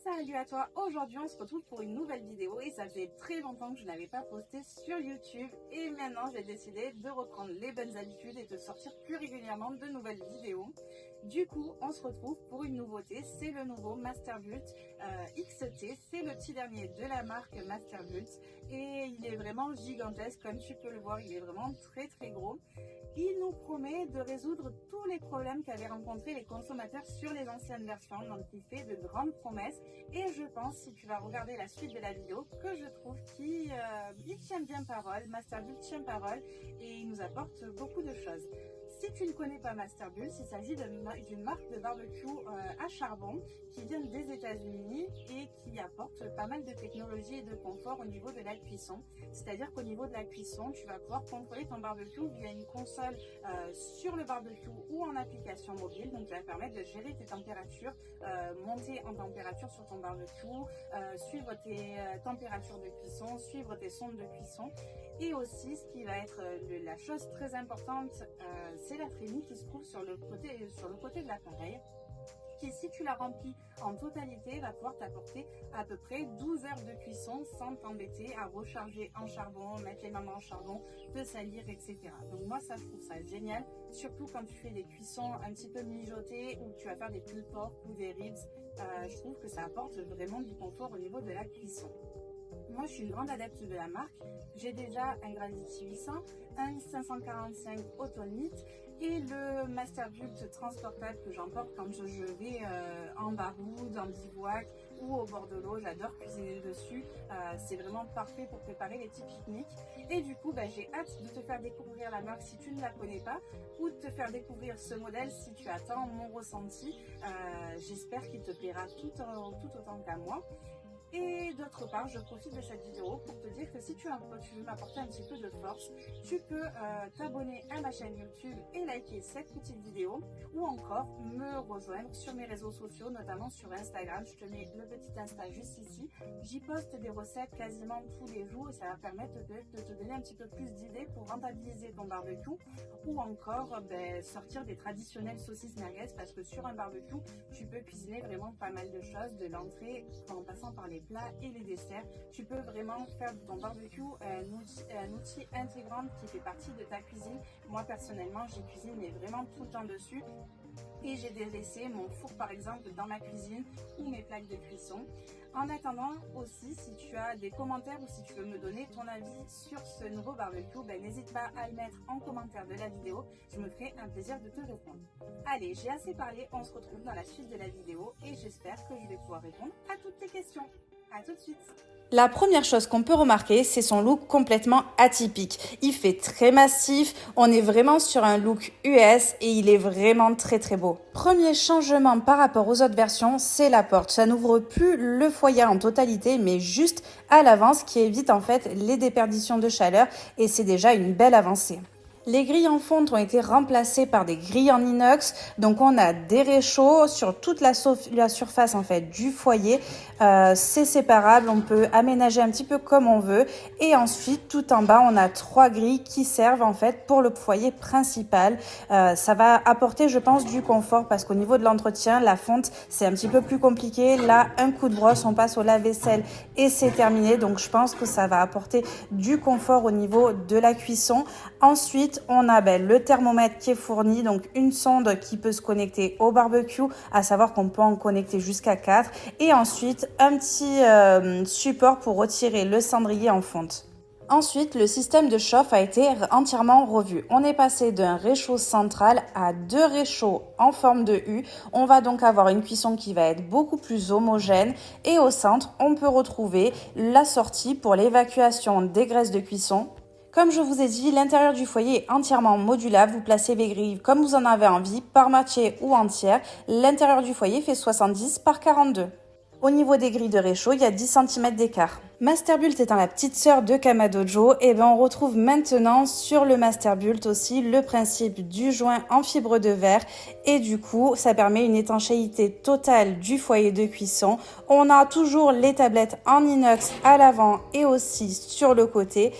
Salut à toi, aujourd'hui on se retrouve pour une nouvelle vidéo et ça fait très longtemps que je n'avais pas posté sur YouTube et maintenant j'ai décidé de reprendre les bonnes habitudes et de sortir plus régulièrement de nouvelles vidéos. Du coup on se retrouve pour une nouveauté, c'est le nouveau Masterbult XT, c'est le petit dernier de la marque Masterbult et il est vraiment gigantesque comme tu peux le voir, il est vraiment très gros. Il nous promet de résoudre tous les problèmes qu'avaient rencontrés les consommateurs sur les anciennes versions, donc il fait de grandes promesses et je pense, si tu vas regarder la suite de la vidéo, que je trouve qu'il tient bien parole, Masterbult tient parole et il nous apporte beaucoup de choses. Si tu ne connais pas Masterbult, il s'agit d'une marque de barbecue à charbon qui vient des États-Unis et qui apporte pas mal de technologie et de confort au niveau de la cuisson. C'est-à-dire qu'au niveau de la cuisson, tu vas pouvoir contrôler ton barbecue via une console sur le barbecue ou en application mobile. Donc, ça va permettre de gérer tes températures, monter en température sur ton barbecue, suivre tes températures de cuisson, suivre tes sondes de cuisson. Et aussi, ce qui va être la chose très importante, c'est la trémie qui se trouve sur le côté de l'appareil, qui, si tu la remplis en totalité, va pouvoir t'apporter à peu près 12 heures de cuisson sans t'embêter à recharger en charbon, mettre les mains en charbon, te salir, etc. Donc moi, ça, je trouve ça génial, surtout quand tu fais des cuissons un petit peu mijotées ou tu vas faire des pulled pork ou des ribs. Je trouve que ça apporte vraiment du confort au niveau de la cuisson. Moi, je suis une grande adepte de la marque. J'ai déjà un Gravity 800, un 545 Autonite et le Masterbult transportable que j'emporte quand je vais en baroud, en bivouac ou au bord de l'eau. J'adore cuisiner dessus. C'est vraiment parfait pour préparer les petits pique-niques. Et du coup, j'ai hâte de te faire découvrir la marque si tu ne la connais pas ou de te faire découvrir ce modèle si tu attends mon ressenti. J'espère qu'il te plaira tout autant qu'à moi. Et d'autre part, je profite de cette vidéo pour te dire que si tu veux m'apporter un petit peu de force, tu peux t'abonner à ma chaîne YouTube et liker cette petite vidéo ou encore me rejoindre sur mes réseaux sociaux, notamment sur Instagram. Je te mets le petit Insta juste ici. J'y poste des recettes quasiment tous les jours et ça va permettre de te donner un petit peu plus d'idées pour rentabiliser ton barbecue ou encore sortir des traditionnelles saucisses merguez parce que sur un barbecue, tu peux cuisiner vraiment pas mal de choses, de l'entrée en passant par les plats et les desserts. Tu peux vraiment faire de ton barbecue un outil intégrant qui fait partie de ta cuisine. Moi personnellement, j'y cuisine mais vraiment tout le temps dessus. Et j'ai délaissé mon four par exemple dans ma cuisine ou mes plaques de cuisson. En attendant aussi, si tu as des commentaires ou si tu veux me donner ton avis sur ce nouveau barbecue, n'hésite pas à le mettre en commentaire de la vidéo. Je me ferai un plaisir de te répondre. Allez, j'ai assez parlé, on se retrouve dans la suite de la vidéo et j'espère que je vais pouvoir répondre à toutes tes questions. À tout de suite. La première chose qu'on peut remarquer, c'est son look complètement atypique. Il fait très massif, on est vraiment sur un look US et il est vraiment très beau. Premier changement par rapport aux autres versions, c'est la porte. Ça n'ouvre plus le foyer en totalité, mais juste à l'avant, ce qui évite en fait les déperditions de chaleur et c'est déjà une belle avancée. Les grilles en fonte ont été remplacées par des grilles en inox, donc on a des réchauds sur toute la surface en fait du foyer. C'est séparable, on peut aménager un petit peu comme on veut. Et ensuite, tout en bas, on a 3 grilles qui servent en fait pour le foyer principal. Ça va apporter, je pense, du confort parce qu'au niveau de l'entretien, la fonte c'est un petit peu plus compliqué. Là, un coup de brosse, on passe au lave-vaisselle et c'est terminé. Donc je pense que ça va apporter du confort au niveau de la cuisson. Ensuite, on a le thermomètre qui est fourni, donc une sonde qui peut se connecter au barbecue, à savoir qu'on peut en connecter jusqu'à 4. Et ensuite, un petit support pour retirer le cendrier en fonte. Ensuite, le système de chauffe a été entièrement revu. On est passé d'un réchaud central à 2 réchauds en forme de U. On va donc avoir une cuisson qui va être beaucoup plus homogène. Et au centre, on peut retrouver la sortie pour l'évacuation des graisses de cuisson. Comme je vous ai dit, l'intérieur du foyer est entièrement modulable. Vous placez les grilles comme vous en avez envie, par moitié ou entière. L'intérieur du foyer fait 70 par 42. Au niveau des grilles de réchaud, il y a 10 cm d'écart. Masterbult étant la petite sœur de Kamadojo, on retrouve maintenant sur le Masterbult aussi le principe du joint en fibre de verre et du coup, ça permet une étanchéité totale du foyer de cuisson. On a toujours les tablettes en inox à l'avant et aussi sur le côté.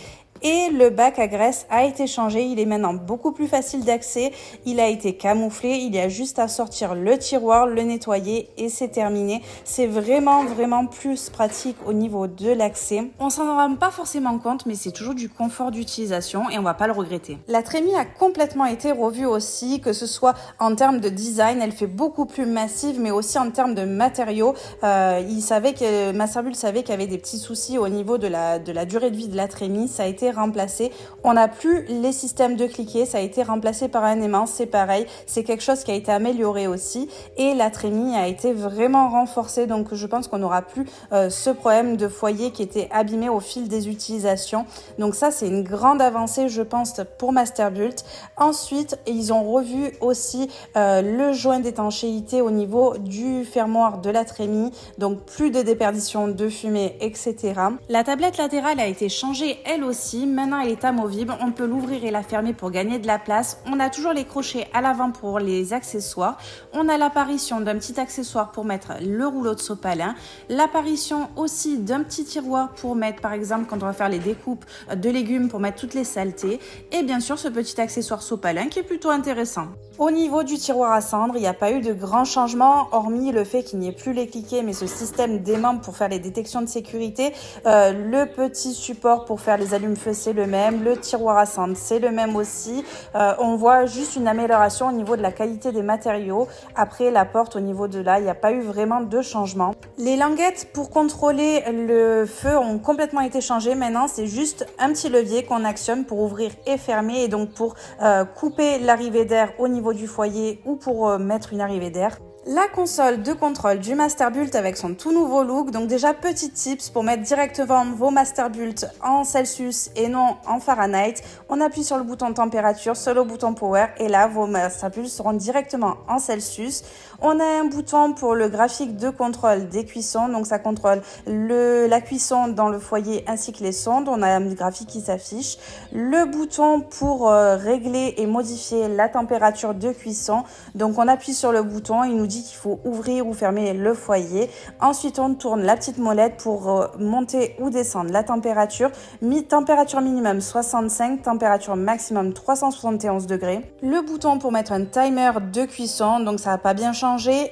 Et le bac à graisse a été changé, il est maintenant beaucoup plus facile d'accès, il a été camouflé, il y a juste à sortir le tiroir, le nettoyer et c'est terminé. C'est vraiment plus pratique au niveau de l'accès. On s'en rend pas forcément compte, mais c'est toujours du confort d'utilisation et on va pas le regretter. La trémie a complètement été revue aussi, que ce soit en termes de design, elle fait beaucoup plus massive, mais aussi en termes de matériaux. Masterbuilt savait qu'il y avait des petits soucis au niveau de la durée de vie de la trémie, ça a été remplacé. On n'a plus les systèmes de cliquet, ça a été remplacé par un aimant, c'est pareil, c'est quelque chose qui a été amélioré aussi et la trémie a été vraiment renforcée, donc je pense qu'on n'aura plus ce problème de foyer qui était abîmé au fil des utilisations. Donc ça, c'est une grande avancée, je pense, pour Masterbuilt. Ensuite, ils ont revu aussi le joint d'étanchéité au niveau du fermoir de la trémie, donc plus de déperdition de fumée, etc. La tablette latérale a été changée elle aussi, maintenant elle est amovible, on peut l'ouvrir et la fermer pour gagner de la place. On a toujours les crochets à l'avant pour les accessoires, on a l'apparition d'un petit accessoire pour mettre le rouleau de sopalin, l'apparition aussi d'un petit tiroir pour mettre par exemple quand on va faire les découpes de légumes pour mettre toutes les saletés et bien sûr ce petit accessoire sopalin qui est plutôt intéressant. Au niveau du tiroir à cendres, il n'y a pas eu de grands changements hormis le fait qu'il n'y ait plus les cliquets mais ce système d'aimant pour faire les détections de sécurité, le petit support pour faire les allumes-feu c'est le même, le tiroir à cendres c'est le même aussi. On voit juste une amélioration au niveau de la qualité des matériaux. Après la porte au niveau de là, il n'y a pas eu vraiment de changement. Les languettes pour contrôler le feu ont complètement été changées. Maintenant c'est juste un petit levier qu'on actionne pour ouvrir et fermer et donc pour couper l'arrivée d'air au niveau du foyer ou pour mettre une arrivée d'air. La console de contrôle du Masterbuilt avec son tout nouveau look. Donc déjà, petit tips pour mettre directement vos Masterbuilt en Celsius et non en Fahrenheit. On appuie sur le bouton température, sur le bouton power et là, vos Masterbuilt seront directement en Celsius. On a un bouton pour le graphique de contrôle des cuissons. Donc ça contrôle la cuisson dans le foyer ainsi que les sondes. On a un graphique qui s'affiche. Le bouton pour régler et modifier la température de cuisson. Donc on appuie sur le bouton, il nous dit qu'il faut ouvrir ou fermer le foyer. Ensuite, on tourne la petite molette pour monter ou descendre la température. Température minimum 65, température maximum 371 degrés. Le bouton pour mettre un timer de cuisson, donc ça n'a pas bien changé.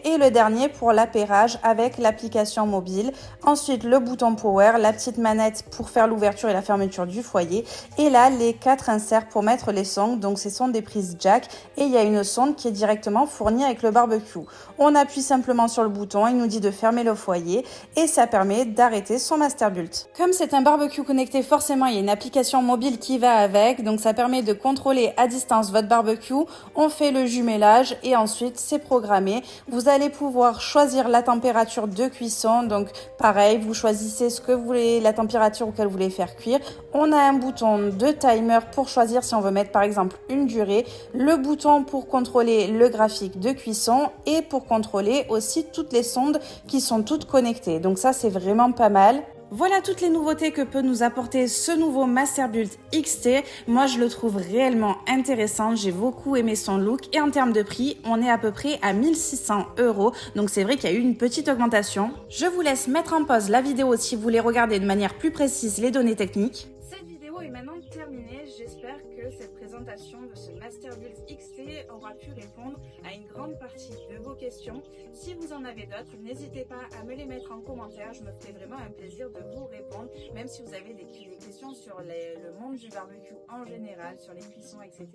Et le dernier pour l'appairage avec l'application mobile. Ensuite, le bouton power, la petite manette pour faire l'ouverture et la fermeture du foyer. Et là, les 4 inserts pour mettre les sondes. Donc, ce sont des prises jack. Et il y a une sonde qui est directement fournie avec le barbecue. On appuie simplement sur le bouton, il nous dit de fermer le foyer et ça permet d'arrêter son Masterbuilt. Comme c'est un barbecue connecté, forcément il y a une application mobile qui va avec, donc ça permet de contrôler à distance votre barbecue. On fait le jumelage et ensuite c'est programmé. Vous allez pouvoir choisir la température de cuisson, donc pareil, vous choisissez ce que vous voulez, la température auquel vous voulez faire cuire. On a un bouton de timer pour choisir si on veut mettre par exemple une durée, le bouton pour contrôler le graphique de cuisson et pour contrôler aussi toutes les sondes qui sont toutes connectées. Donc ça, c'est vraiment pas mal. Voilà toutes les nouveautés que peut nous apporter ce nouveau Masterbuilt XT. Moi, je le trouve réellement intéressant. J'ai beaucoup aimé son look. Et en termes de prix, on est à peu près à 1 600 €. Donc, c'est vrai qu'il y a eu une petite augmentation. Je vous laisse mettre en pause la vidéo si vous voulez regarder de manière plus précise les données techniques. Cette vidéo est maintenant terminée. J'espère que cette présentation de ce Masterbuilt XT aura pu répondre à une grande partie de vos questions. Si vous en avez d'autres, n'hésitez pas à me les mettre en commentaire. Je me ferai vraiment un plaisir de vous répondre, même si vous avez des questions sur le monde du barbecue en général, sur les cuissons, etc.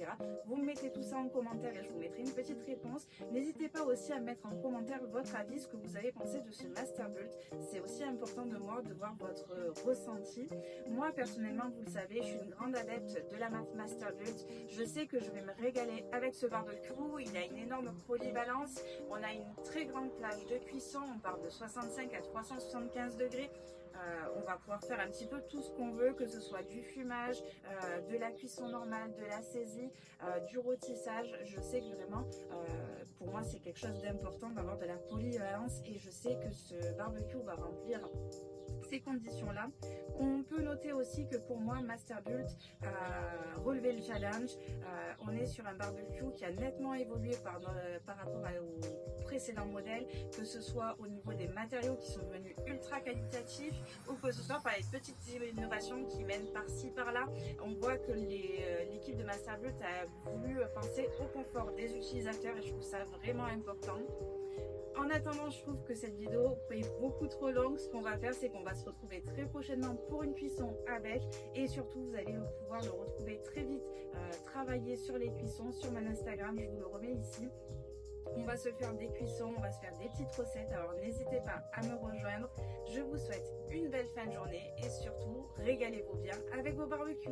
Vous me mettez tout ça en commentaire et je vous mettrai une petite réponse. N'hésitez pas aussi à mettre en commentaire votre avis, ce que vous avez pensé de ce Masterbuilt. C'est aussi important de moi de voir votre ressenti. Moi, personnellement, vous le savez, je suis une grande adepte de la Masterbuilt. Je sais que je vais me régaler avec ce barbecue. Il a une énorme polyvalence. On a une très grande plage de cuisson. On part de 65 à 375 degrés. On va pouvoir faire un petit peu tout ce qu'on veut, que ce soit du fumage, de la cuisson normale, de la saisie, du rôtissage. Je sais que vraiment, pour moi, c'est quelque chose d'important d'avoir de la polyvalence et je sais que ce barbecue va remplir ces conditions-là. On peut noter aussi que pour moi, Masterbuilt a relevé le challenge. On est sur un barbecue qui a nettement évolué par rapport au précédent modèle, que ce soit au niveau des matériaux qui sont devenus ultra qualitatifs ou que ce soit par les petites innovations qui mènent par-ci par-là. On voit que l'équipe de Masterbuilt a voulu penser au confort des utilisateurs et je trouve ça vraiment important. En attendant, je trouve que cette vidéo est beaucoup trop longue. Ce qu'on va faire, c'est qu'on va se retrouver très prochainement pour une cuisson avec, et surtout vous allez pouvoir le retrouver très vite, travailler sur les cuissons sur mon Instagram, je vous le remets ici. On va se faire des cuissons, on va se faire des petites recettes, alors n'hésitez pas à me rejoindre. Je vous souhaite une belle fin de journée et surtout régalez-vous bien avec vos barbecues.